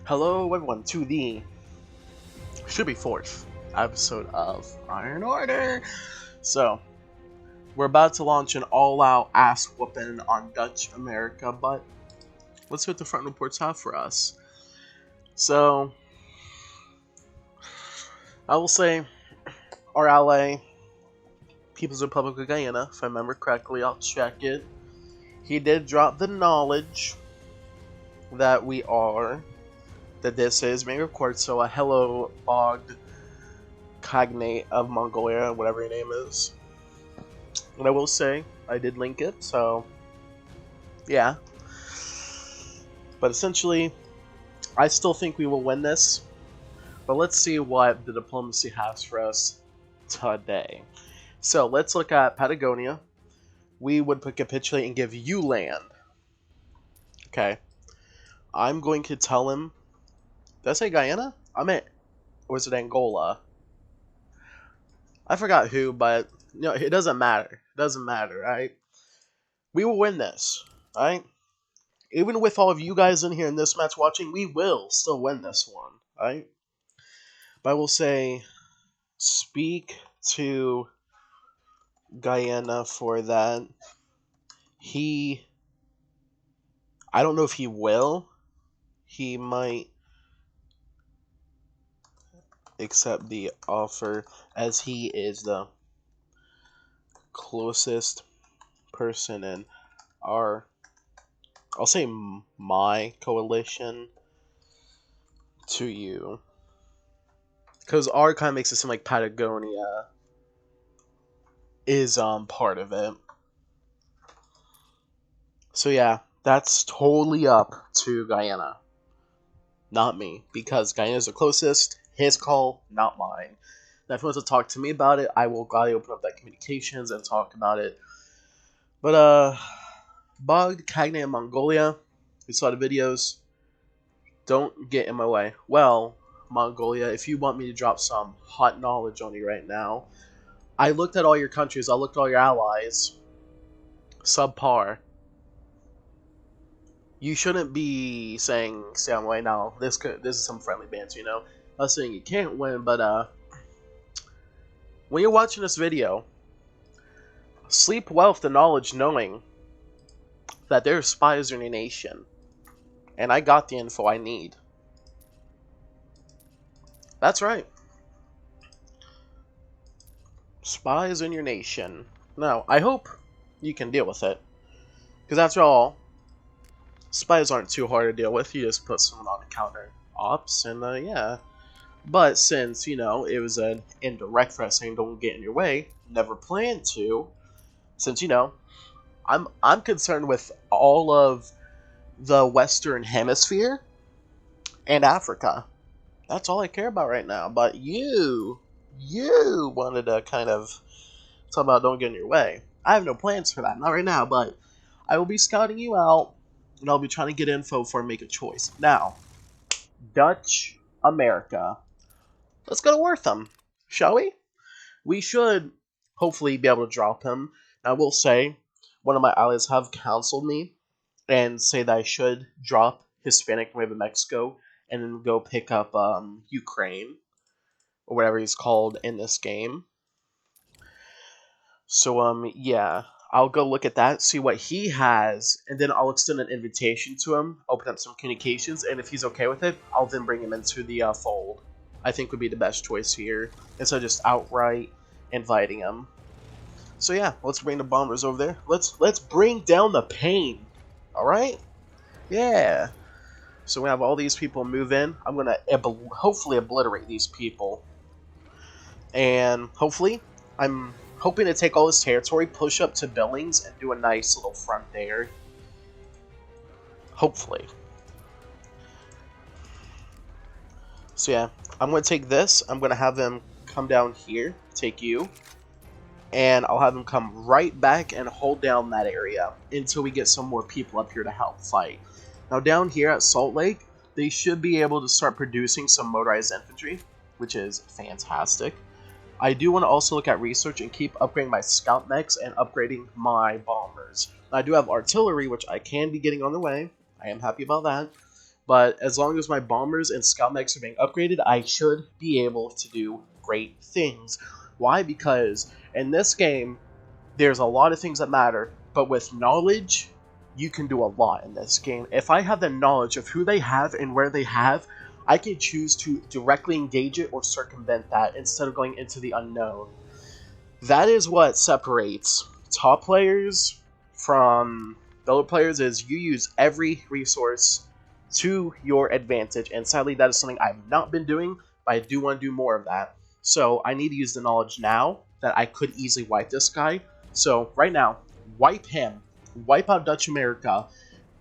Hello, everyone, to the should be fourth episode of Iron Order. So, we're about to launch an all-out ass whooping on Dutch America, but let's see what the front reports have for us. So, I will say, our ally, People's Republic of Guyana, if I remember correctly, I'll check it. He did drop the knowledge that this is being recorded, so hello, Bogged Cognate of Mongolia, whatever your name is. And I will say, I did link it, so yeah. But essentially, I still think we will win this. But let's see what the diplomacy has for us today. So let's look at Patagonia. We would capitulate and give you land. Okay. I'm going to tell him. Did I say Guyana? I meant, or was it Angola? I forgot who, but it doesn't matter. It doesn't matter, right? We will win this, right? Even with all of you guys in here in this match watching, we will still win this one, right? But I will say, speak to Guyana for that. I don't know if he will. He might accept the offer as he is the closest person in I'll say my coalition to you. Because R kind of makes it seem like Patagonia is part of it. So yeah, that's totally up to Guyana. Not me. Because Guyana is the closest. His call, not mine. Now if he wants to talk to me about it, I will gladly open up that communications and talk about it. But Bogged Cognate of Mongolia, we saw the videos. Don't get in my way. Well, Mongolia, if you want me to drop some hot knowledge on you right now, I looked at all your countries, I looked at all your allies. Subpar. You shouldn't be saying stay on my way now. This is some friendly banter, Not saying you can't win, but when you're watching this video, sleep well with the knowledge knowing that there are spies in your nation. And I got the info I need. That's right. Spies in your nation. Now, I hope you can deal with it. Because after all, spies aren't too hard to deal with. You just put someone on a counter ops, and yeah. But since, it was an indirect threat saying don't get in your way, never planned to, since, I'm concerned with all of the Western Hemisphere and Africa. That's all I care about right now. But you wanted to kind of talk about don't get in your way. I have no plans for that, not right now, but I will be scouting you out, and I'll be trying to get info before I make a choice. Now, Dutch America. Let's go to Wortham, shall we? We should hopefully be able to drop him. Now, I will say, one of my allies have counseled me and say that I should drop Hispanic Wave of Mexico and then go pick up Ukraine, or whatever he's called in this game. So, yeah. I'll go look at that, see what he has, and then I'll extend an invitation to him, open up some communications, and if he's okay with it, I'll then bring him into the fold. I think would be the best choice here, instead of just outright inviting him. So yeah, let's bring the bombers over there. Let's bring down the pain. Alright? Yeah. So we have all these people move in. I'm going to hopefully obliterate these people. And hopefully, I'm hoping to take all this territory, push up to Billings, and do a nice little front there. Hopefully. So yeah, I'm going to take this. I'm going to have him come down here, take you. And I'll have him come right back and hold down that area until we get some more people up here to help fight. Now down here at Salt Lake, they should be able to start producing some motorized infantry, which is fantastic. I do want to also look at research and keep upgrading my scout mechs and upgrading my bombers. I do have artillery, which I can be getting on the way. I am happy about that. But as long as my bombers and scout mechs are being upgraded, I should be able to do great things. Why? Because in this game, there's a lot of things that matter, but with knowledge, you can do a lot in this game. If I have the knowledge of who they have and where they have, I can choose to directly engage it or circumvent that instead of going into the unknown. That is what separates top players from fellow players, is you use every resource to your advantage, and sadly that is something I've not been doing, but I do want to do more of that. So I need to use the knowledge now that I could easily wipe this guy. So right now, wipe him, wipe out Dutch America,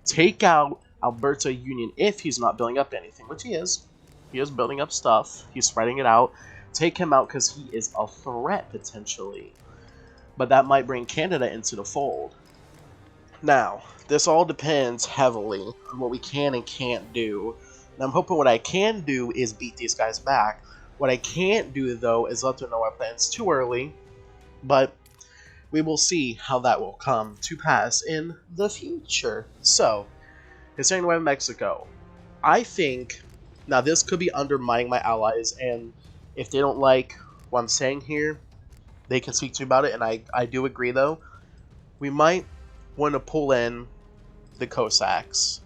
take out Alberta Union if he's not building up anything, which he is. He is building up stuff, he's spreading it out. Take him out because he is a threat potentially, but that might bring Canada into the fold. Now, this all depends heavily on what we can and can't do. And I'm hoping what I can do is beat these guys back. What I can't do, though, is let them know our plans too early, but we will see how that will come to pass in the future. So, concerning Nueva Mexico, I think, now this could be undermining my allies, and if they don't like what I'm saying here, they can speak to me about it, and I do agree, though. We might want to pull in the Cossacks.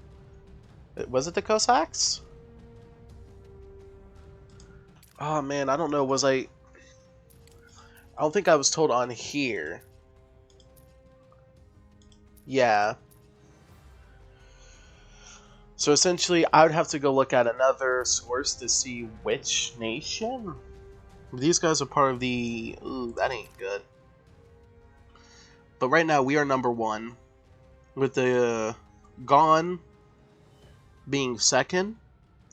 Was it the Cossacks? Oh man, I don't know. I don't think I was told on here. Yeah. So essentially, I would have to go look at another source to see which nation. These guys are part of the... Ooh, that ain't good. But right now, we are number 1. With the Gone being second.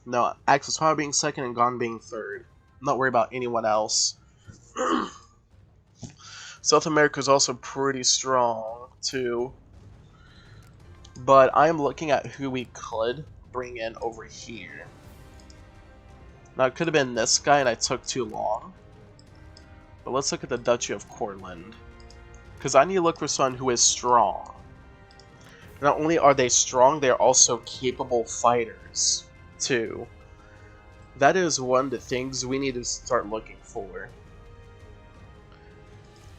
No, Axis Power being second and Gone being third. I'm not worried about anyone else. South America is also pretty strong, too. But I'm looking at who we could bring in over here. Now, it could have been this guy, and I took too long. But let's look at the Duchy of Courland. Because I need to look for someone who is strong. Not only are they strong, they're also capable fighters, too. That is one of the things we need to start looking for.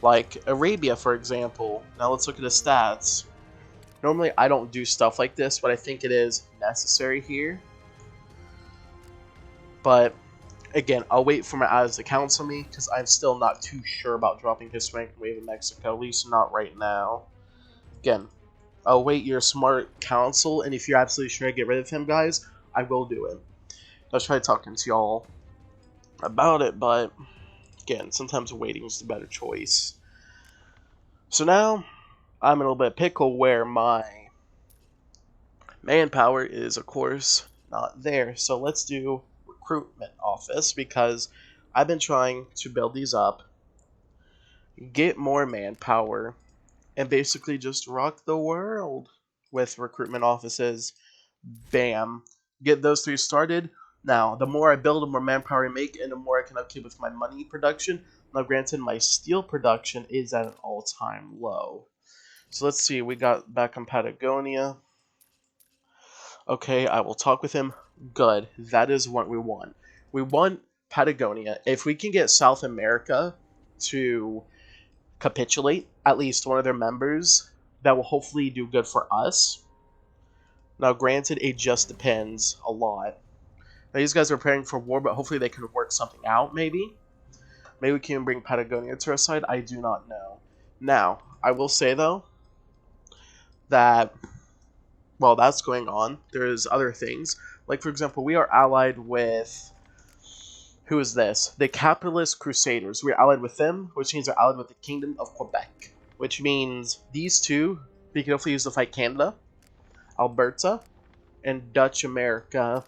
Like Arabia, for example. Now let's look at the stats. Normally I don't do stuff like this, but I think it is necessary here. But again, I'll wait for my eyes to counsel me, because I'm still not too sure about dropping his rank wave in Mexico, at least not right now. Again, I'll wait your smart counsel, and if you're absolutely sure to get rid of him, guys, I will do it. I'll try talking to y'all about it, but again, sometimes waiting is the better choice. So now, I'm in a little bit of pickle where my manpower is, of course, not there. So let's do recruitment office, because I've been trying to build these up, get more manpower, and basically just rock the world with recruitment offices. Bam. Get those 3 started. Now, the more I build, the more manpower I make, and the more I can upkeep with my money production. Now, granted, my steel production is at an all-time low. So let's see, we got back in Patagonia. Okay, I will talk with him. Good. That is what we want. We want Patagonia. If we can get South America to capitulate, at least one of their members, that will hopefully do good for us. Now, granted, it just depends a lot. Now, these guys are preparing for war, but hopefully they can work something out, maybe. Maybe we can bring Patagonia to our side. I do not know. Now, I will say, though, that while that's going on, there's other things. Like, for example, we are allied with... Who is this? The Capitalist Crusaders. We're allied with them, which means we're allied with the Kingdom of Quebec. Which means these two, we can hopefully use to fight Canada, Alberta, and Dutch America.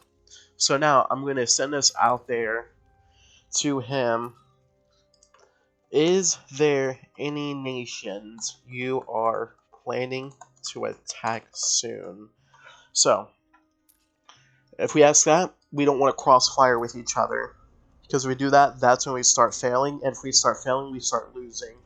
So now, I'm going to send this out there to him. Is there any nations you are planning to attack soon? So, if we ask that, we don't want to crossfire with each other. Because if we do that, that's when we start failing. And if we start failing, we start losing.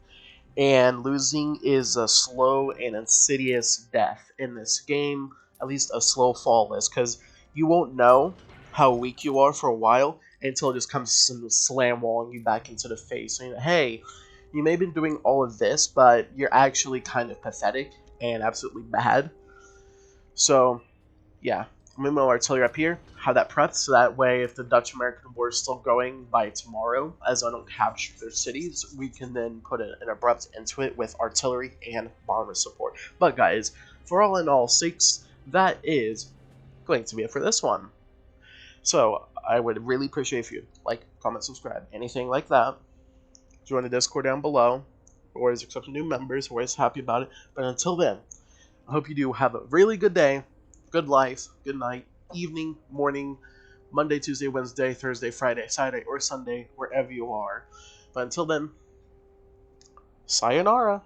And losing is a slow and insidious death in this game. At least a slow fall is. Because you won't know how weak you are for a while until it just comes slam walling you back into the face, saying, "Hey, you may have been doing all of this, but you're actually kind of pathetic and absolutely bad." So, yeah, I'm gonna move artillery up here, have that prepped, so that way if the Dutch-American War is still going by tomorrow, as I don't capture their cities, we can then put an abrupt end to it with artillery and bomber support. But guys, for all in all sakes, that is going to be it for this one. So, I would really appreciate if you like, comment, subscribe, anything like that. Join the Discord down below. We're always accepting new members, we're always happy about it. But until then, I hope you do have a really good day, good life, good night, evening, morning, Monday, Tuesday, Wednesday, Thursday, Friday, Saturday, or Sunday, wherever you are. But until then, sayonara.